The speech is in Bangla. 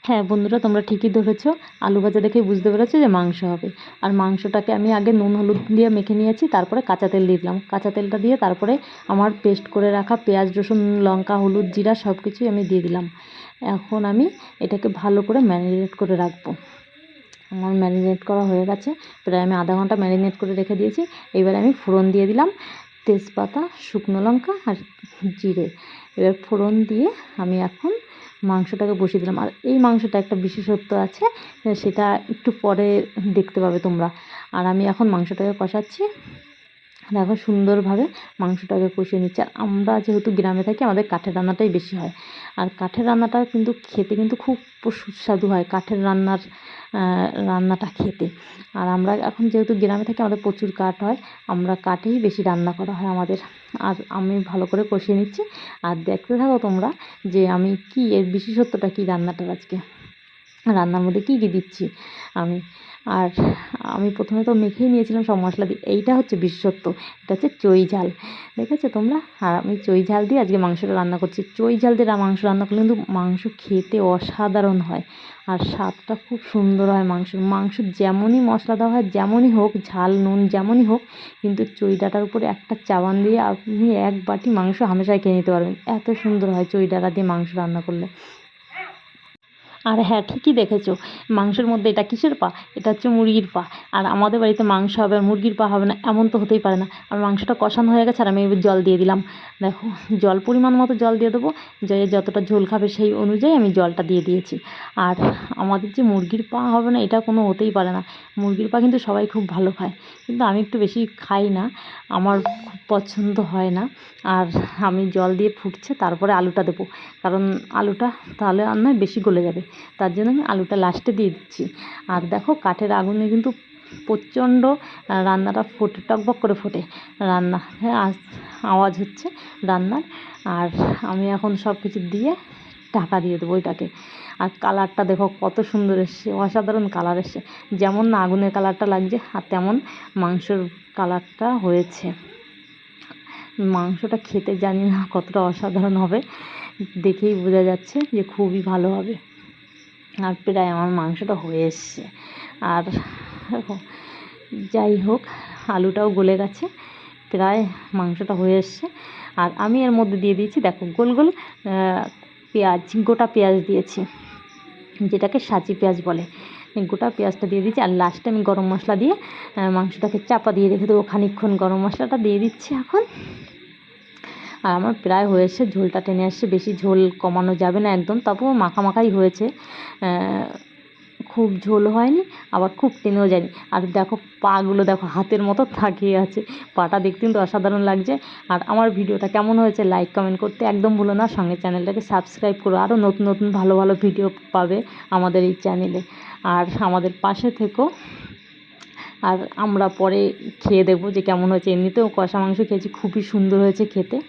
হ্যাঁ বন্ধুরা, তোমরা ঠিকই ধরেছো। আলু ভাজা দেখেই বুঝতে পেরেছো যে মাংস হবে। আর মাংসটাকে আমি আগে নুন হলুদ দিয়ে মেখে নিয়েছি, তারপরে কাঁচা তেল দিয়ে দিলাম। কাঁচা তেলটা দিয়ে তারপরে আমার পেস্ট করে রাখা পেঁয়াজ রসুন লঙ্কা হলুদ জিরা সব কিছুই আমি দিয়ে দিলাম। এখন আমি এটাকে ভালো করে ম্যারিনেট করে রাখবো। আমার ম্যারিনেট করা হয়ে গেছে, প্রায় আমি আধা ঘন্টা ম্যারিনেট করে রেখে দিয়েছি। এবার আমি ফোড়ন দিয়ে দিলাম তেজপাতা শুকনো লঙ্কা আর জিরে। এবার ফোড়ন দিয়ে আমি এখন মাংসটাকে বসিয়ে দিলাম। আর এই মাংসটা একটা বিশেষত্ব আছে, সেটা একটু পরে দেখতে পাবে তোমরা। আর আমি এখন মাংসটাকে কষাচ্ছি। দেখো সুন্দরভাবে মাংসটাকে কষিয়ে নিচ্ছে। আর আমরা যেহেতু গ্রামে থাকি, আমাদের কাঠের রান্নাটাই বেশি হয়। আর কাঠের রান্নাটা কিন্তু খেতে কিন্তু খুব সুস্বাদু হয়, কাঠের রান্নাটা খেতে। আর আমরা এখন যেহেতু গ্রামে থাকি, আমাদের প্রচুর কাঠ হয়, আমরা কাঠেই বেশি রান্না করা হয় আমাদের। আর আমি ভালো করে কষিয়ে নিচ্ছি। আর দেখতে থাকো তোমরা যে আমি কি এর বিশেষত্বটা কি রান্নাটার, আজকে রান্নার মধ্যে কী কী দিচ্ছি আমি। আর আমি প্রথমে তো মেখেই নিয়েছিলাম সব মশলা দিয়ে। এইটা হচ্ছে বিশেষত্ব, এটা হচ্ছে চই ঝাল, দেখেছো তোমরা। আর আমি চই ঝাল দিয়ে আজকে মাংসটা রান্না করছি। চই ঝাল দিয়ে মাংস রান্না করলে কিন্তু মাংস খেতে অসাধারণ হয়, আর স্বাদটা খুব সুন্দর হয় মাংস যেমনই মশলা দেওয়া হয়, যেমনই হোক ঝাল নুন যেমনই হোক, কিন্তু চই ডাঁটার উপরে একটা চাবান দিয়ে আপনি এক বাটি মাংস হামেশাই খেয়ে নিতে পারবেন। এত সুন্দর হয় চই ডাঁটা দিয়ে মাংস রান্না করলে। আর হ্যাঁ, ঠিকই দেখেছো, মাংসের মধ্যে এটা কিসের পা? এটা হচ্ছে মুরগির পা। আর আমাদের বাড়িতে মাংস হবে আর মুরগির পা হবে না, এমন তো হতেই পারে না। আর মাংসটা কষানো হয়ে গেছে, আর আমি এবার জল দিয়ে দিলাম। দেখো, জল পরিমাণ মতো জল দিয়ে দেবো, যে যতটা ঝোল খাবে সেই অনুযায়ী আমি জলটা দিয়ে দিয়েছি। আর আমাদের যে মুরগির পা হবে না, এটা কোনো হতেই পারে না। মুরগির পা কিন্তু সবাই খুব ভালো খায়, কিন্তু আমি একটু বেশি খাই না, আমার খুব পছন্দ হয় না। আর আমি জল দিয়ে ফুটছে, তারপরে আলুটা দেবো, কারণ আলুটা তাহলে আর নয় বেশি গলে যাবে, তার জন্য আমি আলুটা লাস্টে দিয়ে দিচ্ছি। আর দেখো, কাঠের আগুনে কিন্তু প্রচণ্ড রান্নাটা ফোটে, টকবক করে ফোটে রান্না, হ্যাঁ আওয়াজ হচ্ছে রান্নার। আর আমি এখন সব কিছু দিয়ে ঢাকা দিয়ে দেবো ওইটাকে। আর কালারটা দেখো কত সুন্দর এসছে, অসাধারণ কালার এসছে। যেমন না আগুনের কালারটা লাগছে, আর তেমন মাংসের কালারটা হয়েছে। মাংসটা খেতে জানি না কতটা অসাধারণ হবে, দেখেই বোঝা যাচ্ছে যে খুবই ভালো হবে। আর প্রায় আমার মাংসটা হয়ে এসছে। আর যাই হোক, আলুটাও গলে গেছে, প্রায় মাংসটা হয়ে এসছে। আর আমি এর মধ্যে দিয়ে দিয়েছি, দেখো গোল গোল পেঁয়াজ, গোটা পেঁয়াজ দিয়েছি, যেটাকে সাঁচি পেঁয়াজ বলে। গোটা পেঁয়াজটা দিয়ে দিচ্ছি। আর লাস্টে আমি গরম মশলা দিয়ে মাংসটাকে চাপা দিয়ে রেখে দেবো খানিকক্ষণ। গরম মশলাটা দিয়ে দিচ্ছি এখন। আর আমার প্রায় হয়েছে, ঝোলটা টেনে আসছে, বেশি ঝোল কমানো যাবে না একদম, তবুও মাখামাখাই হয়েছে, খুব ঝোল হয়নি আবার খুব টেনেও যায়নি। আর দেখো পাগুলো দেখো হাতের মতো থাকিয়ে আছে, পাটা দেখতে কিন্তু অসাধারণ লাগছে। আর আমার ভিডিওটা কেমন হয়েছে লাইক কমেন্ট করতে একদম ভুলো না, সঙ্গে চ্যানেলটাকে সাবস্ক্রাইব করো, আরও নতুন নতুন ভালো ভালো ভিডিও পাবে আমাদের এই চ্যানেলে। আর আমাদের পাশে থেকো। আর আমরা পরে খেয়ে দেখবো যে কেমন হয়েছে। এমনিতেও কষা মাংস খেয়েছি, খুবই সুন্দর হয়েছে খেতে।